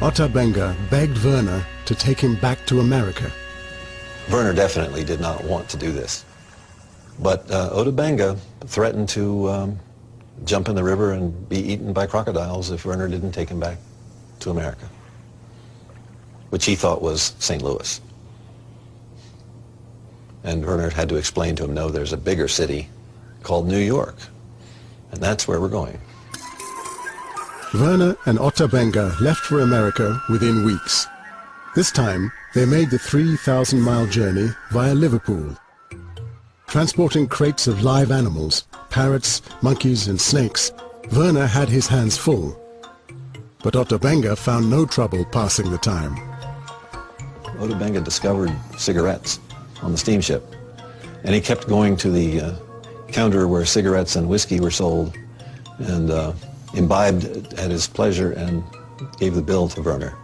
Ota Benga begged Werner to take him back to America. Werner definitely did not want to do this. But Ota Benga threatened to jump in the river and be eaten by crocodiles if Werner didn't take him back to America, which he thought was St. Louis. And Werner had to explain to him, no, there's a bigger city called New York, and that's where we're going. Werner and Ota Benga left for America within weeks. This time, they made the 3,000-mile journey via Liverpool. Transporting crates of live animals, parrots, monkeys and snakes, Werner had his hands full. But Ota Benga found no trouble passing the time. Ota Benga discovered cigarettes on the steamship, and he kept going to the counter where cigarettes and whiskey were sold, and imbibed at his pleasure and gave the bill to Werner.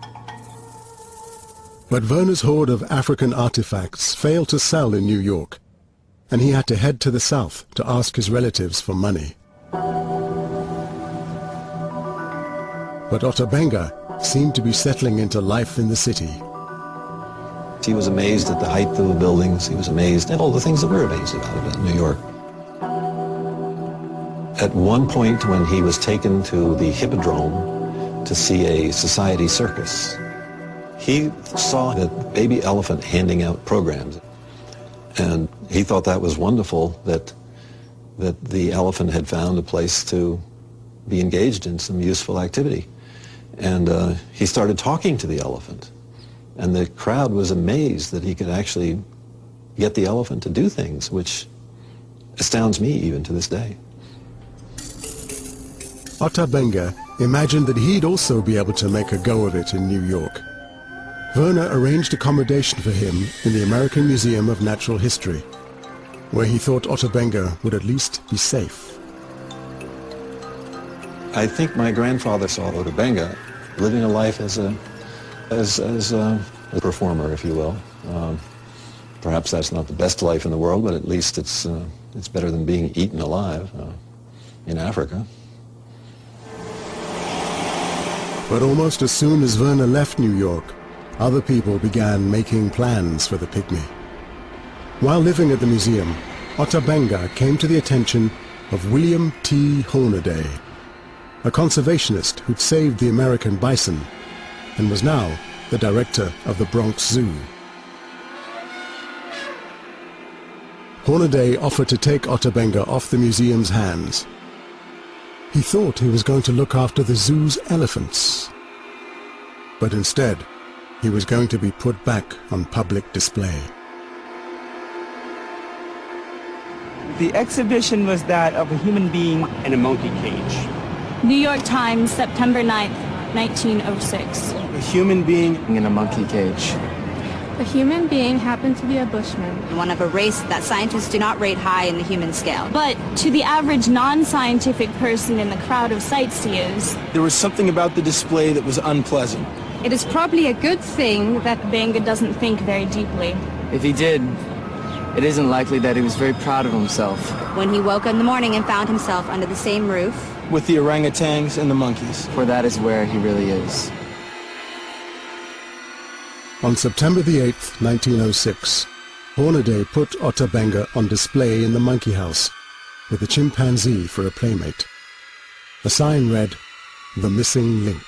But Werner's hoard of African artifacts failed to sell in New York, and he had to head to the south to ask his relatives for money. But Ota Benga seemed to be settling into life in the city. He was amazed at the height of the buildings. He was amazed at all the things that we're amazed about New York. At one point when he was taken to the Hippodrome to see a society circus, he saw a baby elephant handing out programs. And he thought that was wonderful, that the elephant had found a place to be engaged in some useful activity. And he started talking to the elephant. And the crowd was amazed that he could actually get the elephant to do things, which astounds me even to this day. Ota Benga imagined that he'd also be able to make a go of it in New York. Werner arranged accommodation for him in the American Museum of Natural History, where he thought Ota Benga would at least be safe. I think my grandfather saw Ota Benga living a life as a performer, if you will. Perhaps that's not the best life in the world, but at least it's better than being eaten alive in Africa. But almost as soon as Werner left New York, other people began making plans for the pygmy. While living at the museum, Ota Benga came to the attention of William T. Hornaday, a conservationist who'd saved the American bison and was now the director of the Bronx Zoo. Hornaday offered to take Ota Benga off the museum's hands. He thought he was going to look after the zoo's elephants, but instead he was going to be put back on public display. The exhibition was that of a human being in a monkey cage. New York Times, September 9th, 1906. A human being in a monkey cage. A human being happened to be a bushman. One of a race that scientists do not rate high in the human scale. But to the average non-scientific person in the crowd of sightseers, there was something about the display that was unpleasant. It is probably a good thing that Benga doesn't think very deeply. If he did, it isn't likely that he was very proud of himself. When he woke in the morning and found himself under the same roof with the orangutans and the monkeys. For that is where he really is. On September the 8th, 1906, Hornaday put Ota Benga on display in the monkey house with a chimpanzee for a playmate. The sign read, "The Missing Link."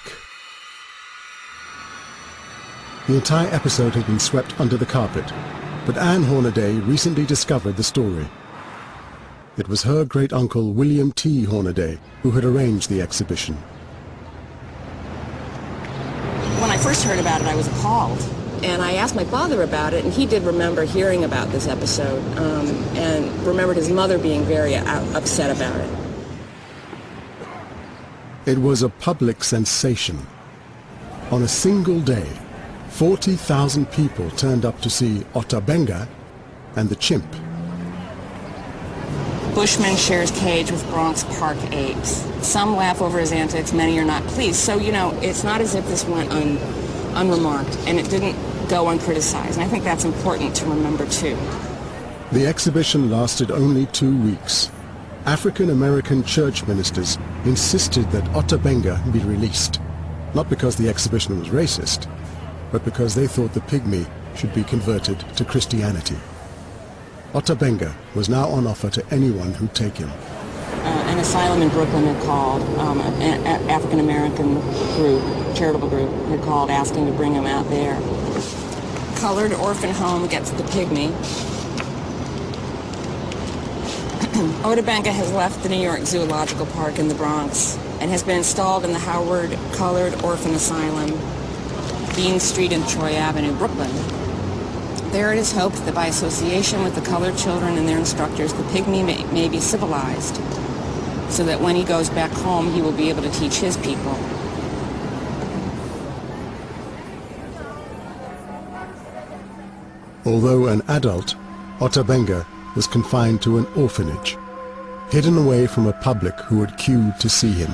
The entire episode had been swept under the carpet, but Anne Hornaday recently discovered the story. It was her great-uncle William T. Hornaday who had arranged the exhibition. When I first heard about it, I was appalled. And I asked my father about it, and he did remember hearing about this episode, and remembered his mother being very upset about it. It was a public sensation. On a single day, 40,000 people turned up to see Ota Benga and the chimp. Bushman shares cage with Bronx Park apes. Some laugh over his antics, many are not pleased. So, you know, it's not as if this went unremarked, and it didn't go uncriticized. And I think that's important to remember, too. The exhibition lasted only 2 weeks. African-American church ministers insisted that Ota Benga be released. not because the exhibition was racist, but because they thought the pygmy should be converted to Christianity. Otabenga was now on offer to anyone who'd take him. An asylum in Brooklyn had called, an African-American group, charitable group, had called asking to bring him out there. Colored orphan home gets the pygmy. Otabenga has left the New York Zoological Park in the Bronx and has been installed in the Howard Colored Orphan Asylum, Bean Street and Troy Avenue, Brooklyn. There it is hoped that by association with the colored children and their instructors, the pygmy may be civilized, so that when he goes back home, he will be able to teach his people. Although an adult, Otabenga was confined to an orphanage, hidden away from a public who had queued to see him.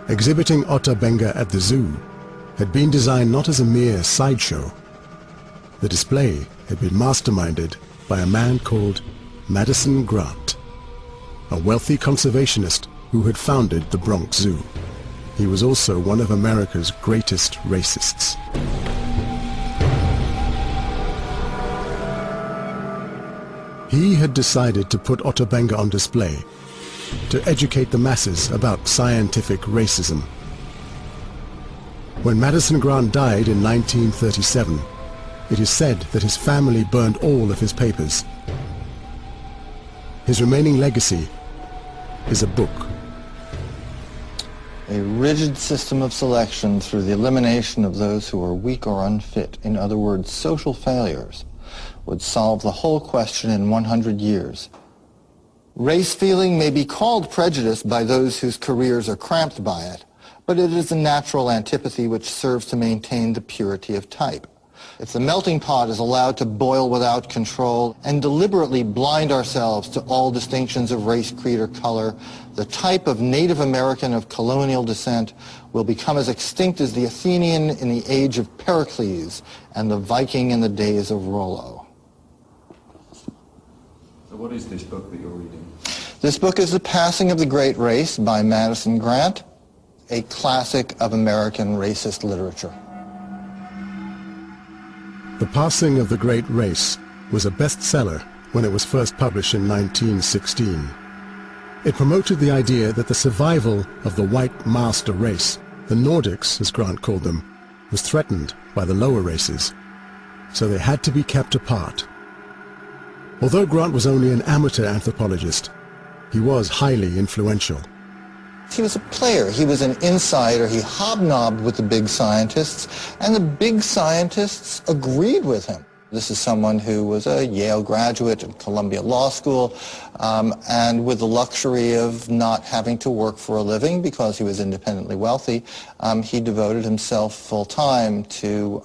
Exhibiting Otabenga at the zoo had been designed not as a mere sideshow. The display had been masterminded by a man called Madison Grant, a wealthy conservationist who had founded the Bronx Zoo. He was also one of America's greatest racists. He had decided to put Otabenga on display to educate the masses about scientific racism. When Madison Grant died in 1937, it is said that his family burned all of his papers. His remaining legacy is a book. A rigid system of selection through the elimination of those who are weak or unfit, in other words, social failures, would solve the whole question in 100 years. Race feeling may be called prejudice by those whose careers are cramped by it, but it is a natural antipathy which serves to maintain the purity of type. If the melting pot is allowed to boil without control and deliberately blind ourselves to all distinctions of race, creed, or color, the type of Native American of colonial descent will become as extinct as the Athenian in the age of Pericles and the Viking in the days of Rollo. So what is this book that you're reading? This book is The Passing of the Great Race by Madison Grant, a classic of American racist literature. The Passing of the Great Race was a bestseller when it was first published in 1916. It promoted the idea that the survival of the white master race, the Nordics as Grant called them, was threatened by the lower races, so they had to be kept apart. Although Grant was only an amateur anthropologist, he was highly influential. He was a player. He was an insider. He hobnobbed with the big scientists, and the big scientists agreed with him. This is someone who was a Yale graduate and Columbia Law School, and with the luxury of not having to work for a living because he was independently wealthy, he devoted himself full-time to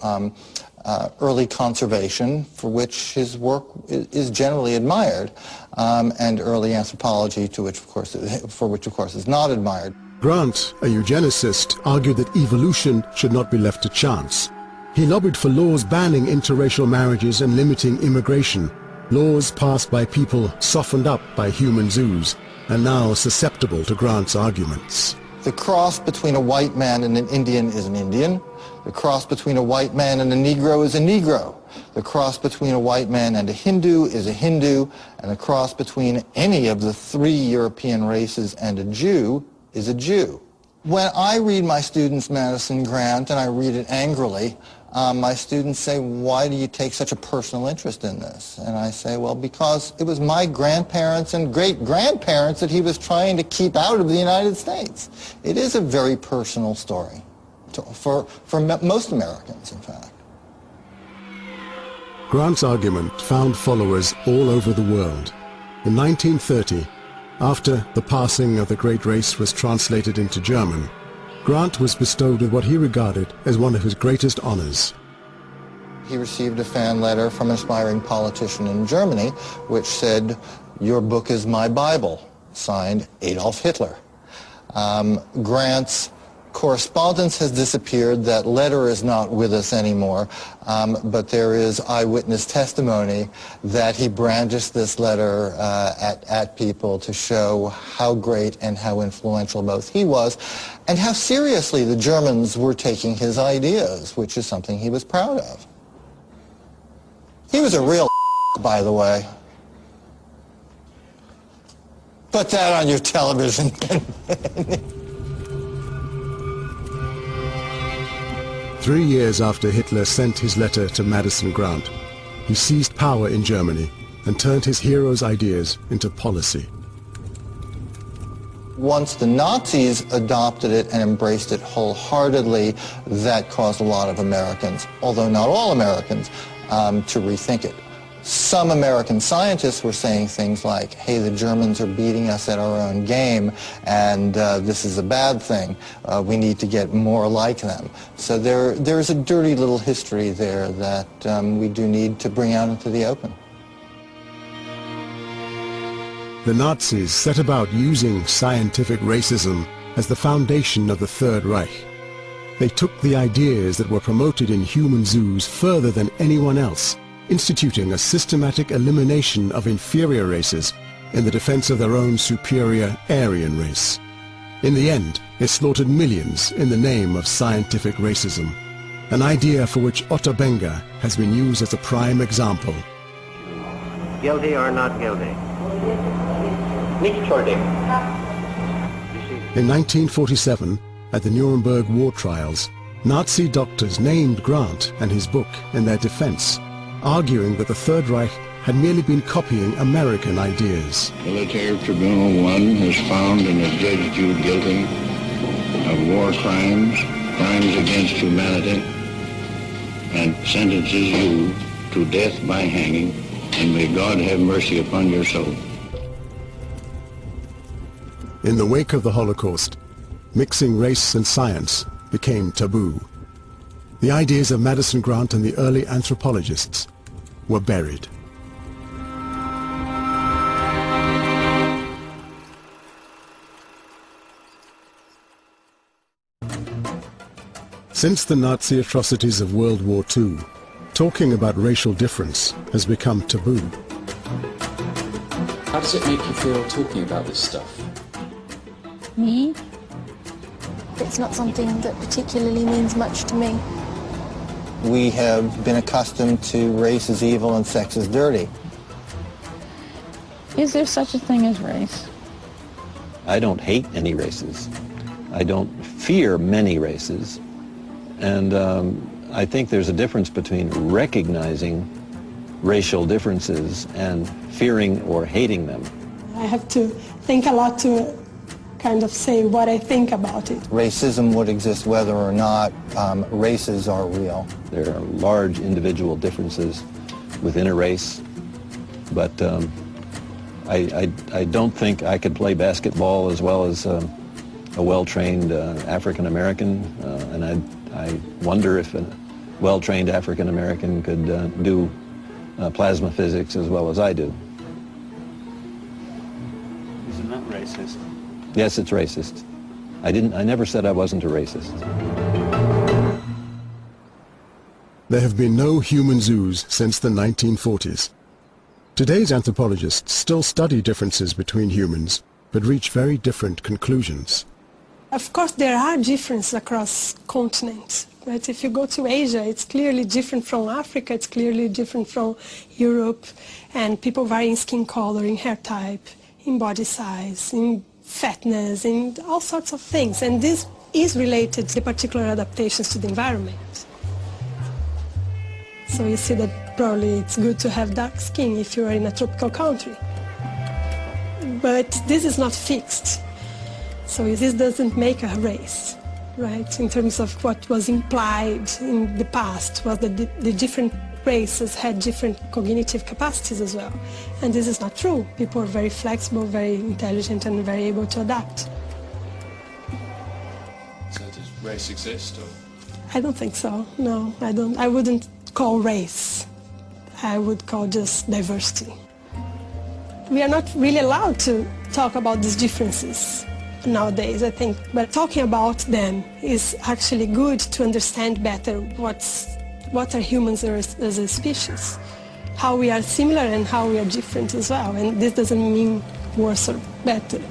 early conservation, for which his work is generally admired, and early anthropology, for which, of course, is not admired. Grant, a eugenicist, argued that evolution should not be left to chance. He lobbied for laws banning interracial marriages and limiting immigration, laws passed by people softened up by human zoos, and now susceptible to Grant's arguments. The cross between a white man and an Indian is an Indian. The cross between a white man and a Negro is a Negro. The cross between a white man and a Hindu is a Hindu. And the cross between any of the three European races and a Jew is a Jew. When I read my students Madison Grant, and I read it angrily, my students say, why do you take such a personal interest in this? And I say, well, because it was my grandparents and great-grandparents that he was trying to keep out of the United States. It is a very personal story for most Americans, in fact. Grant's argument found followers all over the world. In 1930, after The Passing of the Great Race was translated into German, Grant was bestowed with what he regarded as one of his greatest honors. He received a fan letter from an aspiring politician in Germany which said, "Your book is my Bible," signed Adolf Hitler. Grant's Correspondence has disappeared. That letter is not with us anymore, but there is eyewitness testimony that he brandished this letter at people to show how great and how influential both he was and how seriously the Germans were taking his ideas, which is something he was proud of. He was a real by the way. Put that on your television. 3 years after Hitler sent his letter to Madison Grant, he seized power in Germany and turned his hero's ideas into policy. Once the Nazis adopted it and embraced it wholeheartedly, that caused a lot of Americans, although not all Americans, to rethink it. Some American scientists were saying things like, hey, the Germans are beating us at our own game, and this is a bad thing. We need to get more like them. So there's a dirty little history there that we do need to bring out into the open. The Nazis set about using scientific racism as the foundation of the Third Reich. They took the ideas that were promoted in human zoos further than anyone else, instituting a systematic elimination of inferior races in the defense of their own superior Aryan race. In the end, they slaughtered millions in the name of scientific racism, an idea for which Otto Benga has been used as a prime example. Guilty or not guilty? Nicht schuldig. In 1947, at the Nuremberg war trials, Nazi doctors named Grant and his book in their defense, arguing that the Third Reich had merely been copying American ideas. Military Tribunal 1 has found and adjudged you guilty of war crimes, crimes against humanity, and sentences you to death by hanging, and may God have mercy upon your soul. In the wake of the Holocaust, mixing race and science became taboo. The ideas of Madison Grant and the early anthropologists were buried. Since the Nazi atrocities of World War II, talking about racial difference has become taboo. How does it make you feel talking about this stuff? Me? It's not something that particularly means much to me. We have been accustomed to race is evil and sex is dirty. Is there such a thing as race? I don't hate any races. I don't fear many races. And I think there's a difference between recognizing racial differences and fearing or hating them. I have to think a lot to kind of say what I think about it. Racism would exist whether or not races are real. There are large individual differences within a race, but I don't think I could play basketball as well as a well-trained African American, and I wonder if a well-trained African American could do plasma physics as well as I do. Isn't that racist? Yes, it's racist. I never said I wasn't a racist. There have been no human zoos since the 1940s. Today's anthropologists still study differences between humans, but reach very different conclusions. Of course, there are differences across continents. Right? If you go to Asia, it's clearly different from Africa, it's clearly different from Europe, and people vary in skin color, in hair type, in body size, in fatness, in all sorts of things. And this is related to the particular adaptations to the environment. So you see that probably it's good to have dark skin if you are in a tropical country. But this is not fixed. So this doesn't make a race, right? In terms of what was implied in the past was that the different races had different cognitive capacities as well. And this is not true. People are very flexible, very intelligent, and very able to adapt. So does race exist, or? I don't think so, no. I wouldn't call race. I would call just diversity. We are not really allowed to talk about these differences. nowadays, I think. But talking about them is actually good to understand better what are humans as a species, how we are similar and how we are different as well. And this doesn't mean worse or better.